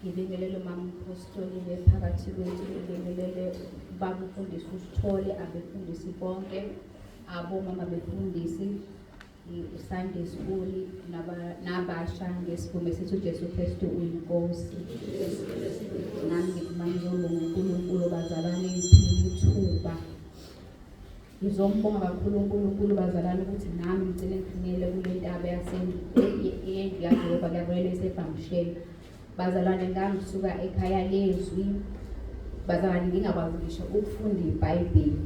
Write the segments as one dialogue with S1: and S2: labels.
S1: ngibingelele mama Apostoli bephakathi kwethu, ngibingelele bakufundisi uSithole, abefundisi bonke, abomama befundisi Sunday School nabasha ngesivume sithi uJesu Kristu uyinkosi. Nami ngimangizolo uNkulunkulu bazalwane ngiphile ithuba. Ngizombonga kakhulu uNkulunkulu bazalwane ukuthi nami ngicela ngifinyelele kule ntaba yaJehova yakuyele esebhamshela. Bazalwane ngangisuka ekhaya lezwi, bazalwane ngingakwazi ngisho ukufunda iBhayibheli.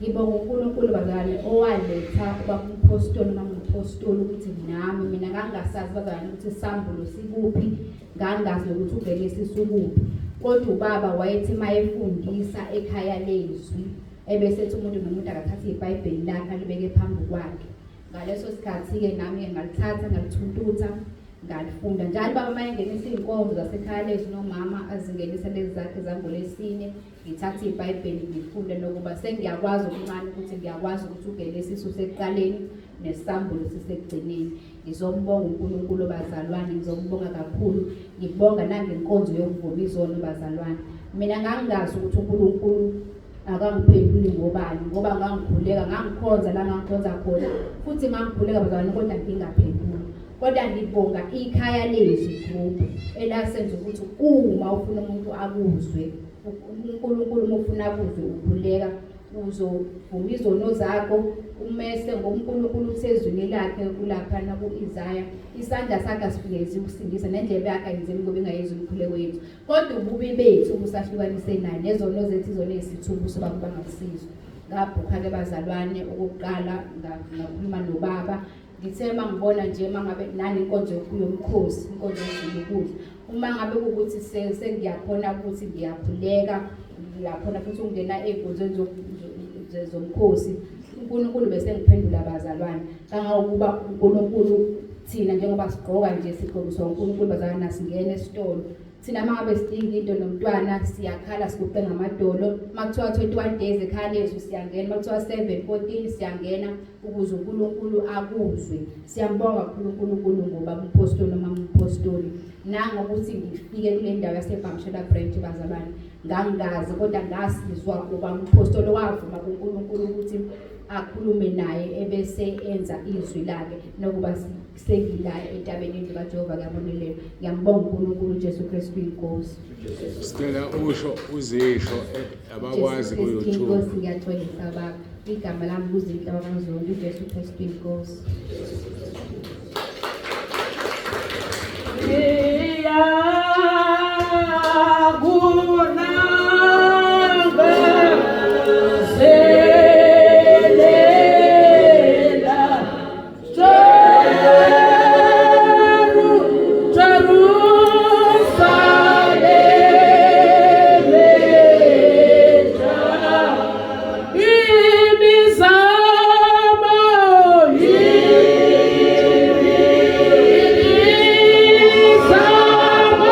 S1: Ngibonga uNkulunkulu bazalwane owaletha uMpostoli uMpostoli ukuthi nami mina ngangasazi bazalwane ukuthi isambulo sikuphi, ngangazi ukuthi uvele sisukuphi. Kodwa ubaba wayethi mayefundisa ekhaya lezwi ebesethi umuntu nomuntu akathatha iBhayibheli lakhe alibeke phambi kwakhe. Ngaleso sikhathi ke nami ngalithatha ngalithuntuta ngalifunda njalo baba mayengenisa izinkonzo zasekhaya lezwi nomama azingenisa lezi zakhe zangolesine, ngithatha iBhayibheli ngifunde nokuba sengiyakwazi ukuncane ukuthi ngiyakwazi ukuthi ugelesiso sekuqaleni nesambulo sisekugcineni. Ngizombonga uNkulunkulu bazalwane, ngizombonga kakhulu, ngibonga nangenkonzo yokuvuma izono bazalwane. Mina ngangazi ukuthi uNkulunkulu akangiphenduli ngobani ngoba ngangikhuleka ngangikhonza la ngangikhonza khona futhi ngangikhuleka bazalwane kodwa ngingaphenduli. Kodwa ngibonga ikhaya lezwi group elasenza ukuthi uma ufuna umuntu akuzwe uNkulunkulu umufuna akuzwe ukhuleka uzovuma izono zakho umese ngoNkulunkulu usezwini lakhe kulaphana kuIsaya. Isandla sakhe asifikezi ukusindisa nendlebe yakhe ayenzeni ngoba ingayezwi umkhuleko wethu. Kodwa ububi bethu busahlukanise naye nezono zethu izono ezithumbu soba bangasizwe. Ngabhukha ke bazalwane okokuqala ngakhuluma nobaba. Ngithe mangibona nje mangabe nani inkonzo yomkhosi, inkonzo yezikudla. Uma ngabe ukuthi sengiyakhona ukuthi ngiyakhuleka, ngiyakhona futhi ukungena ey'nkundleni zomkhosi, uNkulunkulu bese ngiphendula bazalwane. Kangangokuba uNkulunkulu thina njengoba sigqoka nje sigqokiswa uNkulunkulu bazalwane nasingena esitolo. Thina mangabe sidinga into nomntwana siyakhala siguqe ngamadolo. Makuthiwa 21 days ekhaya lezwi siyangena, makuthiwa 7:14 siyangena ukuze uNkulunkulu akuzwe. Siyambonga kakhulu uNkulunkulu ngoba uMpostoli Apostoli nangokuthi ngifike kule ndawo yaseBhamshela branch bazalwane ngangazi kodwa ngasizwa ukuba uMpostoli wavuma kuNkulunkulu ukuthi akhulume naye ebese enza izwi lakhe nokuba sengila entabeni endlu kaJehova ngiyabonelele. Ngiyambonga uNkulunkulu uJesu Kristu inkosi.
S2: Sicela usho uzisho abakwazi ku YouTube.
S1: Inkosi ngiyaxolisa baba. Igama lami kuzinto abakazonke uJesu Kristu inkosi.
S3: Sama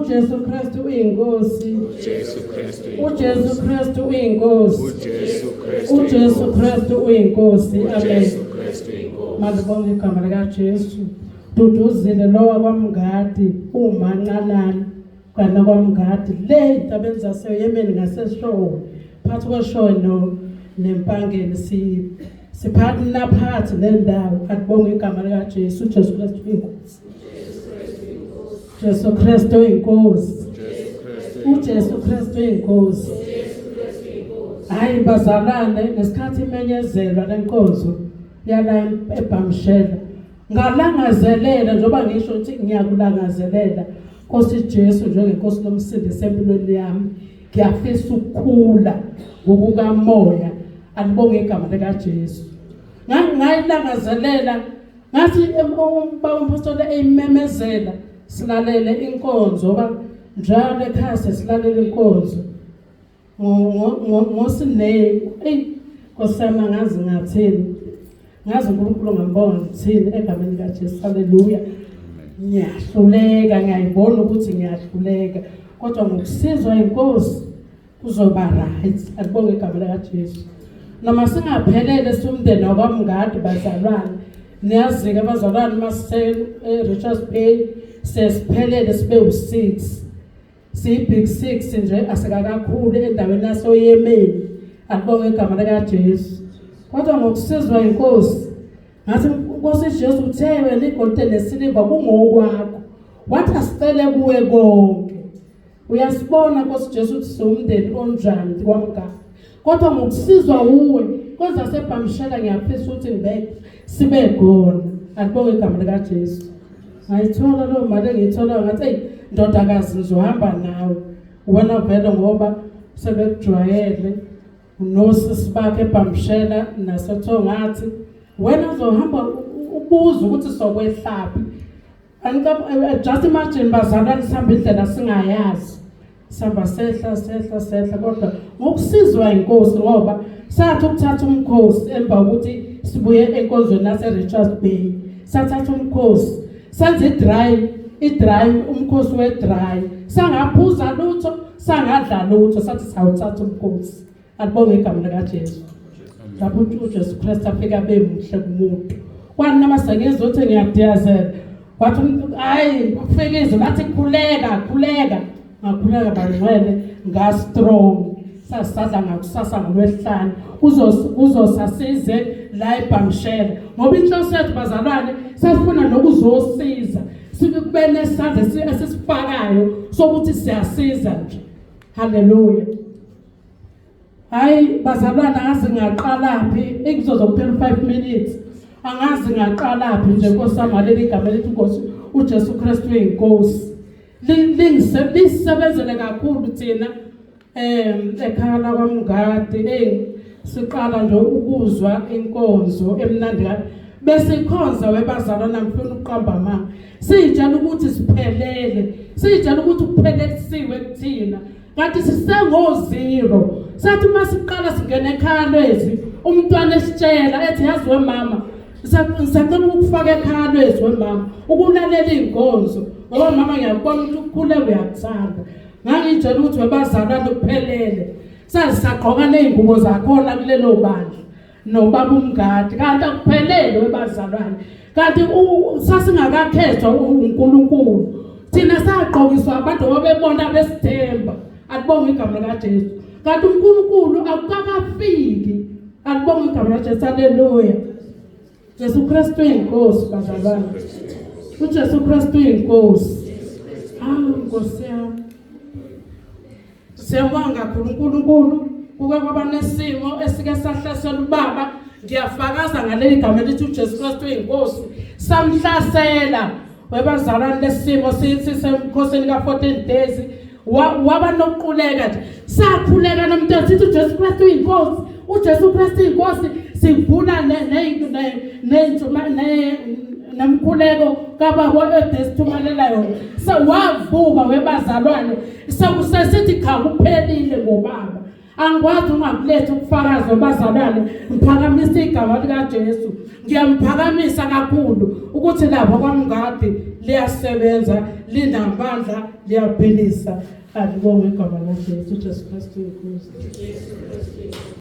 S3: uJesu Kristu uyinkosi.
S2: uJesu Kristu
S3: uJesu Kristu uyinkosi.
S2: uJesu Kristu
S3: uJesu Kristu uyinkosi. Amen.
S2: uJesu Kristu inkosi.
S3: Mazibonge igama likaJesu. Duduzile lowa kwamngadi umanqanani kana kwamngadi le intabeni zaseYemen ngaseshowe phansi kweshowe nempangeni siphathi naphathi lendawo akubonge igama likaJesu uJesu Kristu inkosi. Jesu Kristu inkosi. uJesu Kristu inkosi. Hayi bazalwane ngesikhathi imenyezelwa lenkonzo yala eBhamshela ngalangazelela njengoba ngisho ukuthi ngiyakulangazelela Nkosi Jesu njengenkosi nomsindisi empilweni yami ngiyafisa ukukhula ngokukamoya alibonge igama likaJesu ngayilangazelela ngathi umpostoli eyimemezela silalele inkonzo ba njalo ekhaya silalele inkonzo ngosine Nkosana ngazi ngathini ngazi uNkulunkulu ngambonga ngithini egameni likaJesu. Haleluya. Ngiyahluleka ngiyayibona ukuthi ngiyahluleka kodwa ngokusizwa inkosi kuzoba right. Alibonge igama likaJesu. Noma singaphelele somndeni wakwamngadi bazalwane niyazi-ke abazalwane masise Richards Bay sesiphelele sibe u6 siyi-big 6 nje asikakakhulu endaweni yaseYemen. Alibonge igama likaJesu. Kodwa ngokusizwa inkosi ngathi Nkosi Jesu uthe wena igolide nesiliva kungokwakho wathi asicele kuwe konke. Uyasibona Nkosi Jesu ukuthi somndeni onjani kwamngadi kodwa ngokusizwa uwe kwenza seBhamshela ngiyafisa ukuthi ngibeke sibe khona. Alibonge igama likaJesu. Ngayithola lo mali engiyithola ngathi hey ndodakazi ngizohamba nawe wena vele ngoba sebekujwayele unosisi bakhe eBhamshela naseThongathi wena uzohamba ubuza ukuthi sokwehlaphi. Just imagine bazalwane sihamba indlela singayazi sihamba sehla kodwa ngokusizwa inkosi ngoba sathi ukuthatha umkhosi emva ukuthi sibuye enkonzweni yaseRichards Bay sathatha umkhosi senze i-dry umkhosi we-dry sangaphuza lutho sangadla lutho sathi sawuthatha umkhosi. Alibonge igama likaJesu. Lapho uJesu Kristu afika bemuhle kumuntu kwani namasengezothi ngiyadiyazela wathi hayi ufike izwi lathi khuleka ngakhuleka bangcwele nga-strong sasadla ngakusasa ngolwesihlanu uzosasize la eBhamshela ngoba inhloso yethu bazalwane safuna nokuzosiza sikube nesandla esisifakayo sokuthi siyasiza nje. Haleluya. Hayi bazalwane angazi ngaqalaphi ekuzokuphela 5 minutes angazi ngaqalaphi nje Nkosana leli igama lethu Nkosi uJesu Kristu inkosi lisebenzele kakhulu thina ekhaya kwamngadi siqala nje ukuzwa inkonzo emnandi bese ikhonza webazalwana mfuna ukuqamba amanga sijala ukuthi siphelele sijala ukuthi kuphelelisiwe kuthina kanti sisengozero sathi masiqala singene ekhaya lwezi umntwana esitshela ethi yazi wemama ngisacela ukufaka ekhaya lwezi wemama ukulalela inkonzo ngoba mama ngiyabona ukuthi ukukhule uyakuthanda ngangitshela ukuthi webazalwane kuphelele sasaqoka nezingubo zakhona kulelo bandla nobaba umngadi kanti akuphelele webazalwane kanti sasingakakhethwa uNkulunkulu thina saqokiswa abantu ababebona besithemba. Alibonge igama likaJesu kanti uNkulunkulu akukafiki. Alibonge igama likaJesu. Haleluya. Jesu Kristu inkosi bazalwane. uJesu Kristu inkosi. Nkosi yami siyabonga uNkulunkulu kuke kwaba nesimo esike sahlasela ubaba ngiyafakaza ngaleli gama lithi uJesu Kristu inkosi samhlasela webazalwane lesimo sithi semkhosini ka14 days waba nokuquleka nje sakhuleka nomntwana sithi uJesu Kristu inkosi uJesu Kristu inkosi sivuna namkhuleko kababa edesithumalela yona wavuka webazalwane sekusesithi cha kuphelile ngobaba angikwazi ungakuletha ukufakaza wabazalwane ngiphakamisa igama likaJesu ngiyamphakamisa kakhulu ukuthi lapha kwamngadi liyasebenza linamandla liyaphilisa. Alibonge igama likaJesu Kristu inkosi.